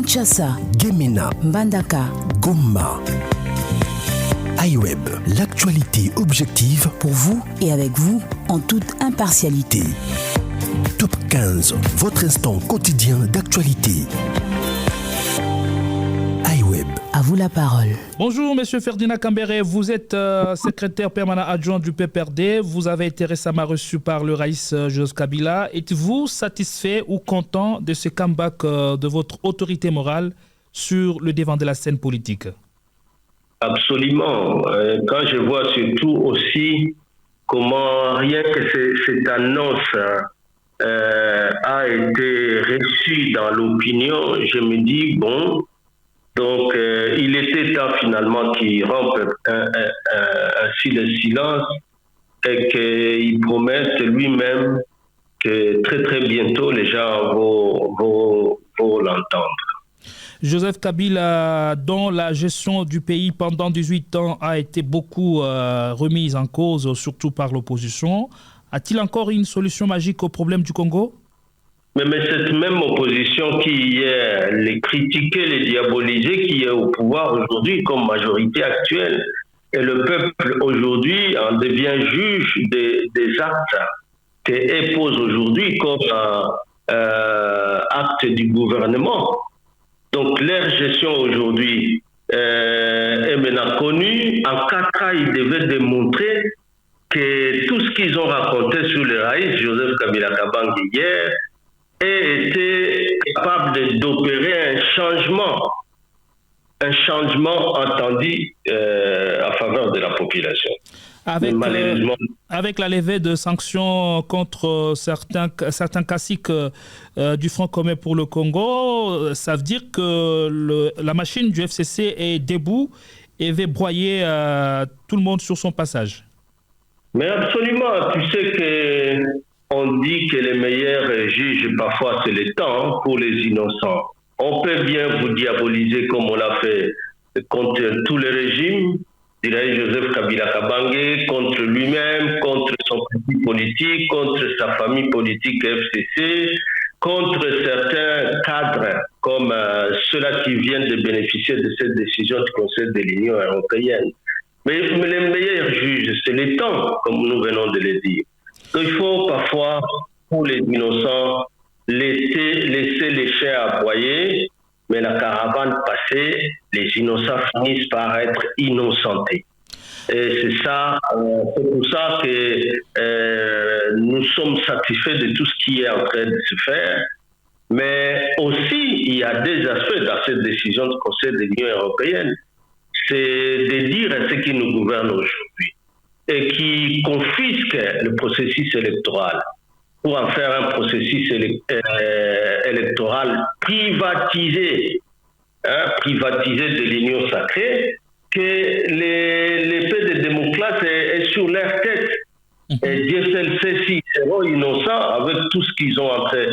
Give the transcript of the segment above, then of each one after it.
Kinshasa, Gemena, Mbandaka, Goma. iWeb, l'actualité objective pour vous et avec vous en toute impartialité. Top 15, votre instant quotidien d'actualité. iWeb. À vous la parole. Bonjour, Monsieur Ferdinand Cambéré. Vous êtes secrétaire permanent adjoint du PPRD. Vous avez été récemment reçu par le Raïs Joseph Kabila. Êtes-vous satisfait ou content de ce comeback de votre autorité morale sur le devant de la scène politique? Absolument. Quand je vois surtout aussi comment rien que cette annonce a été reçue dans l'opinion, je me dis, bon, donc il était temps finalement qu'il rompe ainsi le silence et qu'il promette lui-même que très très bientôt les gens vont l'entendre. Joseph Kabila, dont la gestion du pays pendant 18 ans a été beaucoup remise en cause, surtout par l'opposition, a-t-il encore une solution magique au problème du Congo? Mais cette même opposition qui hier les critiquait, les diabolisait, qui est au pouvoir aujourd'hui comme majorité actuelle, et le peuple aujourd'hui en devient juge des actes qu'elle pose aujourd'hui comme acte du gouvernement. Donc, leur gestion aujourd'hui est maintenant connue. En 4 ans, ils devaient démontrer que tout ce qu'ils ont raconté sur le Raïs, Joseph Kabila Kabange hier, ait été capable d'opérer un changement entendu en faveur de la population. Avec la levée de sanctions contre certains caciques du Front commun pour le Congo, ça veut dire que la machine du FCC est debout et va broyer tout le monde sur son passage. Mais absolument, tu sais qu'on dit que les meilleurs juges, parfois c'est le temps pour les innocents. On peut bien vous diaboliser comme on l'a fait contre tous les régimes, dirait Joseph Kabila Kabange, contre lui-même, contre son parti politique, contre sa famille politique FCC, contre certains cadres comme ceux-là qui viennent de bénéficier de cette décision du Conseil de l'Union européenne. Mais les meilleurs juges, c'est les temps, comme nous venons de le dire. Donc il faut parfois, pour les innocents, laisser les chiens aboyer, mais la caravane passée, les innocents finissent par être innocentés. Et c'est pour ça que nous sommes satisfaits de tout ce qui est en train de se faire. Mais aussi, il y a des aspects dans cette décision du Conseil de l'Union européenne. C'est de dire à ceux qui nous gouvernent aujourd'hui et qui confisquent le processus électoral pour en faire un processus électoral privatisé de l'Union sacrée, que l'épée de Démoclate est sur leur tête. Et Dieu seul sait s'ils seront innocents avec tout ce qu'ils sont en train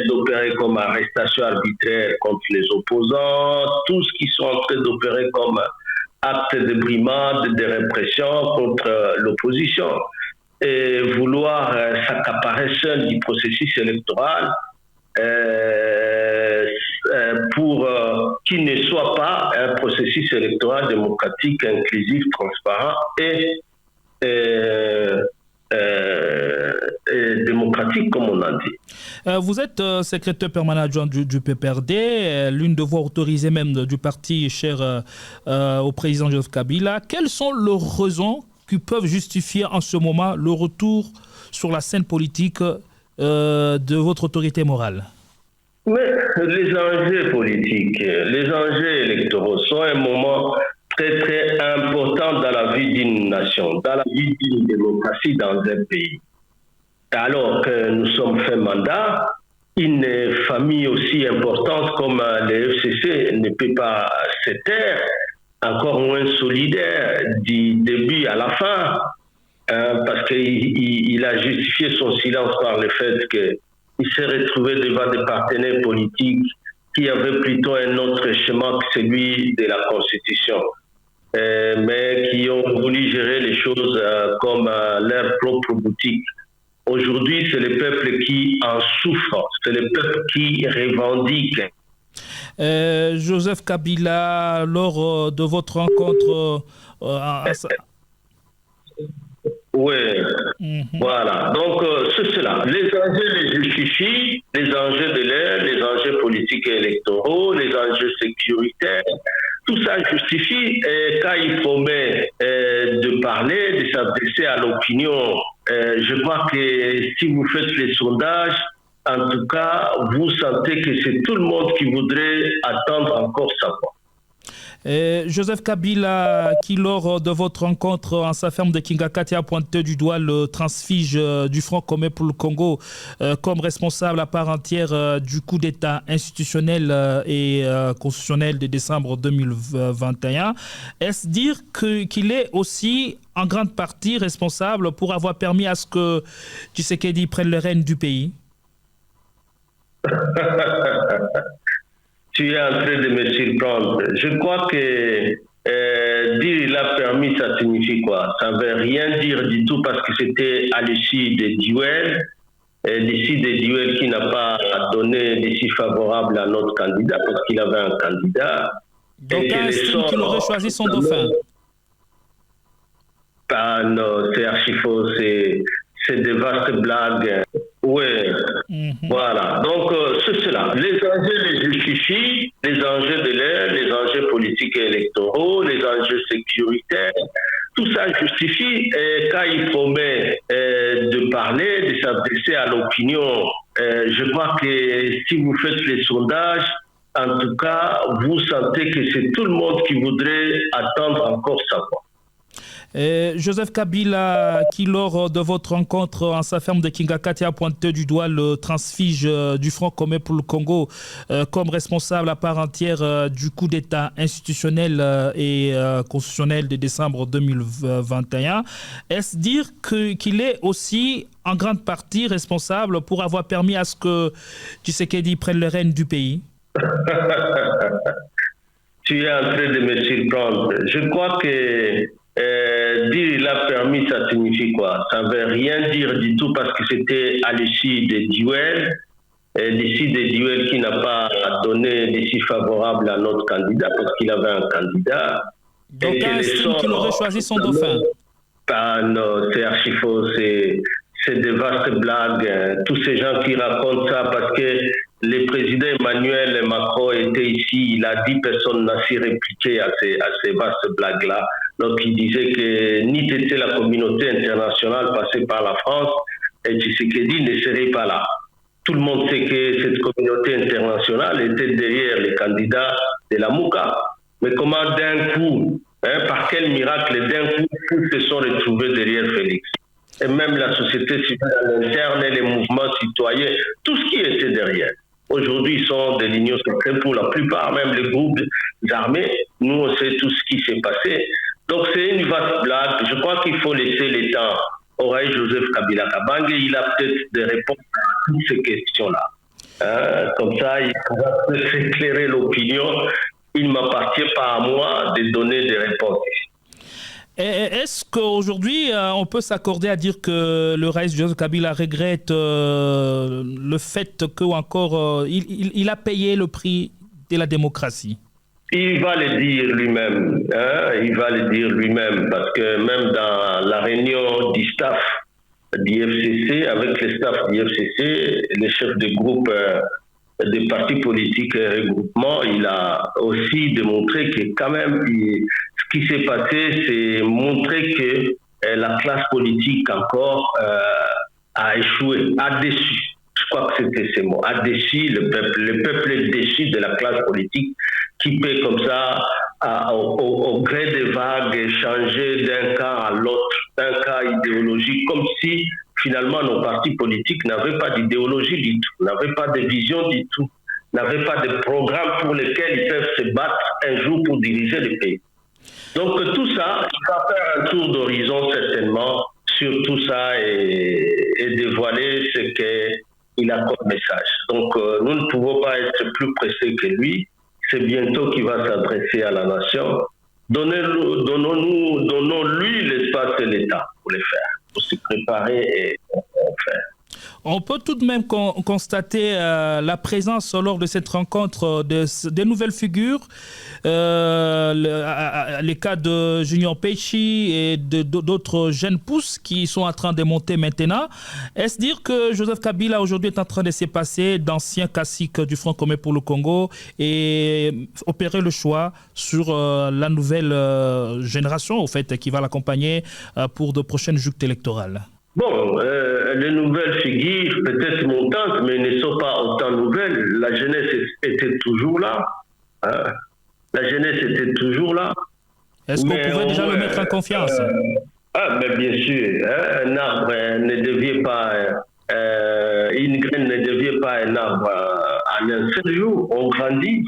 d'opérer comme arrestation arbitraire contre les opposants, tout ce qu'ils sont en train d'opérer comme acte de brimade, de répression contre l'opposition. Et vouloir s'accaparer seul du processus électoral pour qu'il ne soit pas un processus électoral démocratique, inclusif, transparent et démocratique, comme on a dit. Vous êtes secrétaire permanent adjoint du PPRD, l'une de voix autorisées même du parti cher au président Joseph Kabila. Quelles sont les raisons qui peuvent justifier en ce moment le retour sur la scène politique de votre autorité morale? Mais les enjeux politiques, les enjeux électoraux sont un moment très très important dans la vie d'une nation, dans la vie d'une démocratie dans un pays. Alors que nous sommes fait mandat, une famille aussi importante comme le FCC ne peut pas se taire, encore moins solidaire du début à la fin, parce qu'il a justifié son silence par le fait qu'il s'est retrouvé devant des partenaires politiques qui avaient plutôt un autre chemin que celui de la Constitution, mais qui ont voulu gérer les choses comme leur propre boutique. Aujourd'hui, c'est le peuple qui en souffre, c'est le peuple qui revendique Joseph Kabila, lors de votre rencontre... Oui, voilà. Donc, c'est cela. Les enjeux les justifient, les enjeux de l'air, les enjeux politiques et électoraux, les enjeux sécuritaires. Tout ça justifie. Et quand il promet de parler, de s'adresser à l'opinion, je crois que si vous faites les sondages, en tout cas, vous sentez que c'est tout le monde qui voudrait attendre encore sa voix. Joseph Kabila, qui lors de votre rencontre en sa ferme de Kingakati a pointé du doigt le transfige du Front commun pour le Congo comme responsable à part entière du coup d'État institutionnel et constitutionnel de décembre 2021. Est-ce dire qu'il est aussi en grande partie responsable pour avoir permis à ce que Tshisekedi prenne le règne du pays? Tu es en train de me surprendre. Je crois que dire il a permis, ça signifie quoi? Ça ne veut rien dire du tout parce que c'était à l'issue des duels, qui n'a pas donné d'issue favorable à notre candidat parce qu'il avait un candidat. Donc, estime qu'il aurait choisi son dauphin? Non, c'est archi faux, c'est des vastes blagues. Oui, voilà. Donc, c'est cela. Les enjeux les justifient, les enjeux de l'air, les enjeux politiques et électoraux, les enjeux sécuritaires. Tout ça justifie. Et quand il promet de parler, de s'adresser à l'opinion, je crois que si vous faites les sondages, en tout cas, vous sentez que c'est tout le monde qui voudrait attendre encore sa voix. Joseph Kabila, qui lors de votre rencontre en sa ferme de Kingakati a pointé du doigt le transfige du Front commun pour le Congo comme responsable à part entière du coup d'État institutionnel et constitutionnel de décembre 2021. Est-ce dire qu'il est aussi en grande partie responsable pour avoir permis à ce que Tshisekedi prenne le règne du pays? Tu es en train de me surprendre. Je crois que dire il a permis, ça signifie quoi? Ça ne veut rien dire du tout parce que c'était à l'issue des duels, qui n'a pas donné d'issue favorable à notre candidat parce qu'il avait un candidat. Donc, estime qu'il aurait choisi son dauphin? Non, c'est archi faux, c'est des vastes blagues. Tous ces gens qui racontent ça parce que le président Emmanuel Macron était ici, il a dit personne n'a su répliquer à ces vastes blagues-là. Donc il disait que ni était la communauté internationale passée par la France et Tshisekedi ne serait pas là. Tout le monde sait que cette communauté internationale était derrière les candidats de la Mouka. Mais comment d'un coup, par quel miracle, d'un coup, tous se sont retrouvés derrière Félix? Et même la société civile à l'interne et les mouvements citoyens, tout ce qui était derrière. Aujourd'hui, ils sont de l'Union secrète pour la plupart, même les groupes armés. Nous, on sait tout ce qui s'est passé. Donc, c'est une vaste blague. Je crois qu'il faut laisser le temps au roi Joseph Kabila Kabange. Il a peut-être des réponses à toutes ces questions-là. Comme ça, il pourra peut-être éclairer l'opinion. Il ne m'appartient pas à moi de donner des réponses. Est-ce qu'aujourd'hui, on peut s'accorder à dire que le roi Joseph Kabila regrette le fait qu'il a payé le prix de la démocratie? Il va le dire lui-même. Il va le dire lui-même parce que même dans la réunion du staff du FCC, avec le staff du FCC, les chefs de groupe des partis politiques et regroupements, il a aussi démontré que quand même, ce qui s'est passé, c'est montrer que la classe politique encore a échoué, a déçu. Je crois que c'était ces mots, a déçu le peuple est déçu de la classe politique qui peut comme ça, au gré des vagues, changer d'un cas à l'autre, d'un cas idéologique, comme si finalement nos partis politiques n'avaient pas d'idéologie du tout, n'avaient pas de vision du tout, n'avaient pas de programme pour lequel ils peuvent se battre un jour pour diriger le pays. Donc tout ça, il va faire un tour d'horizon certainement sur tout ça et dévoiler ce qu'il a comme message. Donc nous ne pouvons pas être plus pressés que lui. C'est bientôt qu'il va s'adresser à la nation. Donnons-lui l'espace et l'État pour le faire, pour se préparer et faire. On peut tout de même constater la présence lors de cette rencontre de nouvelles figures, les cas de Junior Pechi et d'autres jeunes pousses qui sont en train de monter maintenant. Est-ce dire que Joseph Kabila aujourd'hui est en train de s'effacer d'anciens caciques du Front commun pour le Congo et opérer le choix sur la nouvelle génération au fait, qui va l'accompagner pour de prochaines joutes électorales? Bon, les nouvelles figures, peut-être montantes, mais ne sont pas autant nouvelles. La jeunesse était toujours là. Hein. La jeunesse était toujours là. Est-ce qu'on pouvait déjà le mettre en confiance? Mais bien sûr, hein, un arbre ne devient pas, une graine ne devient pas un arbre en un seul jour. On grandit.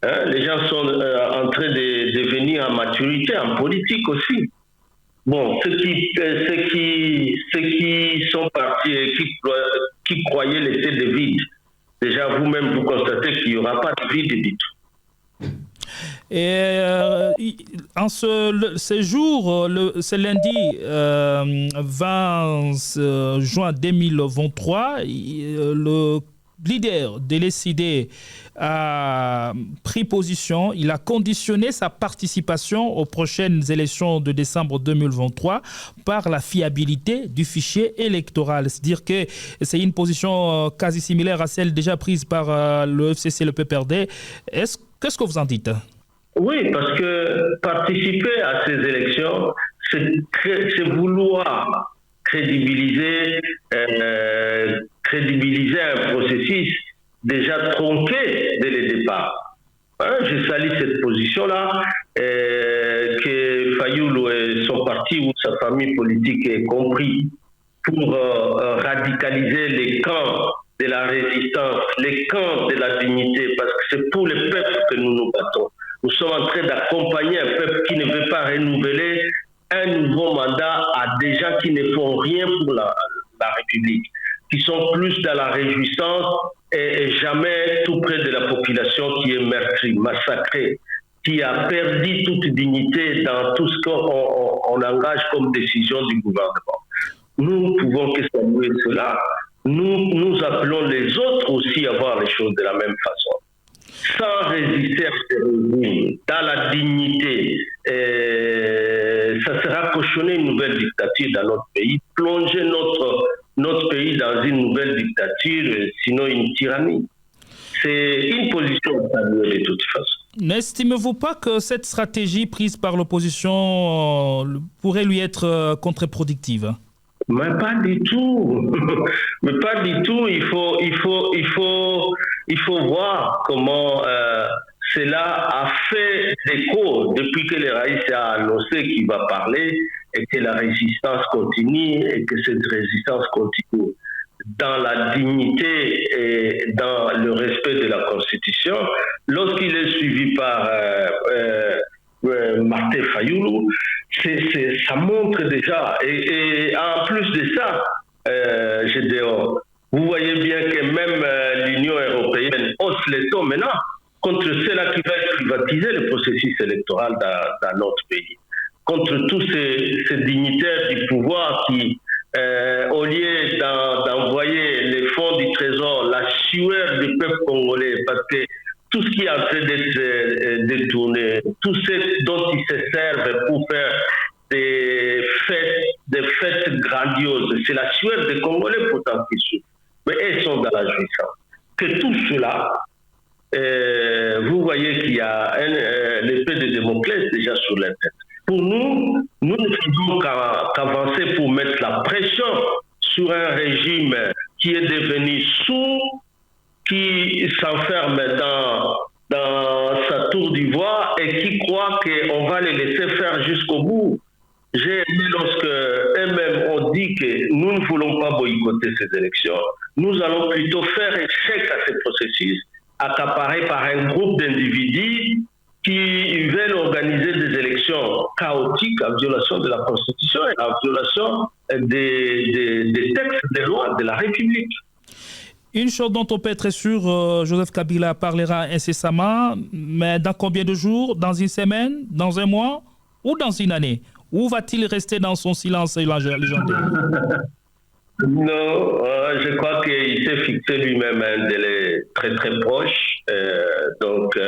Hein. Les gens sont en train de venir en maturité, en politique aussi. Bon, ceux qui sont partis et qui croyaient laisser des vides, déjà vous-même vous constatez qu'il n'y aura pas de vide du tout. Et en ce jour, ce lundi 20 juin 2023, le leader de l'ECD a pris position, il a conditionné sa participation aux prochaines élections de décembre 2023 par la fiabilité du fichier électoral. C'est-à-dire que c'est une position quasi similaire à celle déjà prise par le FCC et le PPRD. Qu'est-ce que vous en dites? Oui, parce que participer à ces élections, c'est vouloir crédibiliser un processus déjà tronqué dès le départ. Hein, je salue cette position-là, que Fayoulou et son parti ou sa famille politique aient compris pour radicaliser les camps de la résistance, les camps de la dignité, parce que c'est pour le peuple que nous nous battons. Nous sommes en train d'accompagner un peuple qui ne veut pas renouveler un nouveau mandat à des gens qui ne font rien pour la République, qui sont plus dans la réjouissance et jamais tout près de la population qui est meurtrie, massacrée, qui a perdu toute dignité dans tout ce qu'on engage comme décision du gouvernement. Nous ne pouvons que saluer cela. Nous appelons les autres aussi à voir les choses de la même façon. Sans résister à ce régime, dans la dignité, ça sera cautionner une nouvelle dictature dans notre pays, plonger notre pays dans une nouvelle dictature, sinon une tyrannie. C'est une position à saluer de toute façon. N'estimez-vous pas que cette stratégie prise par l'opposition pourrait lui être contre-productive? Mais pas du tout. Mais pas du tout. Il faut voir comment cela a fait écho depuis que le Raïs a annoncé qu'il va parler et que la résistance continue et que cette résistance continue dans la dignité et dans le respect de la Constitution. Lorsqu'il est suivi par Martin Fayoulou, ça montre déjà. Et en plus de ça, Gédéon, vous voyez bien que même l'Union européenne hausse les taux maintenant contre ceux-là qui veulent privatiser le processus électoral dans notre pays. Contre tous ces dignitaires du pouvoir qui, au lieu d'envoyer les fonds du Trésor, la sueur du peuple congolais, parce que tout ce qui est en train d'être détourné, tout ce dont ils se servent pour faire des fêtes grandioses, c'est la sueur des Congolais pourtant qui souffrent. Mais ils sont dans la jouissance. Que tout cela, vous voyez qu'il y a l'épée de Damoclès déjà sur la tête. Pour nous ne faisons qu'avancer pour mettre la pression sur un régime qui est devenu sourd, qui s'enferme dans sa tour d'ivoire et qui croit qu'on va les laisser faire jusqu'au bout. J'ai aimé lorsque eux-mêmes ont dit que nous ne voulons pas boycotter ces élections. Nous allons plutôt faire échec à ce processus accaparé par un groupe d'individus qui veulent organiser des élections chaotiques en violation de la Constitution et en violation des textes, des lois de la République. Une chose dont on peut être sûr, Joseph Kabila parlera incessamment, mais dans combien de jours? Dans une semaine? Dans un mois? Ou dans une année? Où va-t-il rester dans son silence légendaire? Non, je crois qu'il s'est fixé lui-même un délai très très proche. Donc,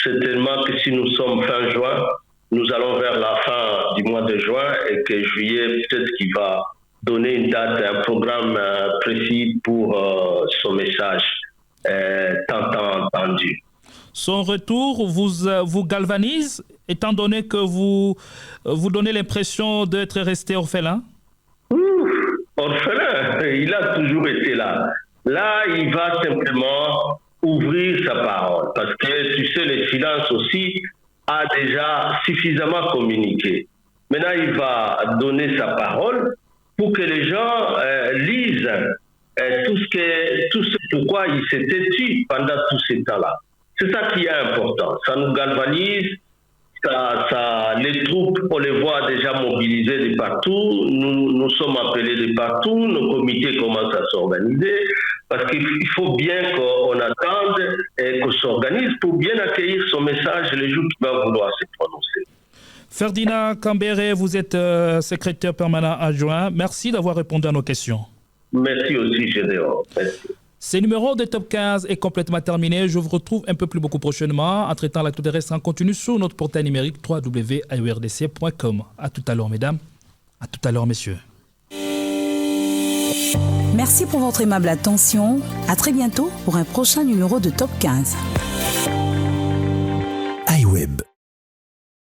certainement que si nous sommes fin juin, nous allons vers la fin du mois de juin et que juillet, peut-être qu'il va donner une date, un programme précis pour son message tant entendu. Son retour vous galvanise, étant donné que vous donnez l'impression d'être resté orphelin? Orphelin, il a toujours été là. Là, il va simplement ouvrir sa parole. Parce que, tu sais, le silence aussi a déjà suffisamment communiqué. Maintenant, il va donner sa parole pour que les gens lisent tout ce pourquoi il s'était tué pendant tout ce temps-là. C'est ça qui est important. Ça nous galvanise. Les troupes, on les voit déjà mobilisées de partout. Nous sommes appelés de partout. Nos comités commencent à s'organiser parce qu'il faut bien qu'on attende et qu'on s'organise pour bien accueillir son message le jour qu'il va vouloir se prononcer. Ferdinand Cambéré, vous êtes secrétaire permanent adjoint. Merci d'avoir répondu à nos questions. Merci aussi, Gédéon. Merci. Ce numéro de Top 15 est complètement terminé. Je vous retrouve un peu plus beaucoup prochainement. Entre-temps, l'actu terrestre en continue sur notre portail numérique www.iordc.com. À tout à l'heure, mesdames. À tout à l'heure, messieurs. Merci pour votre aimable attention. À très bientôt pour un prochain numéro de Top 15.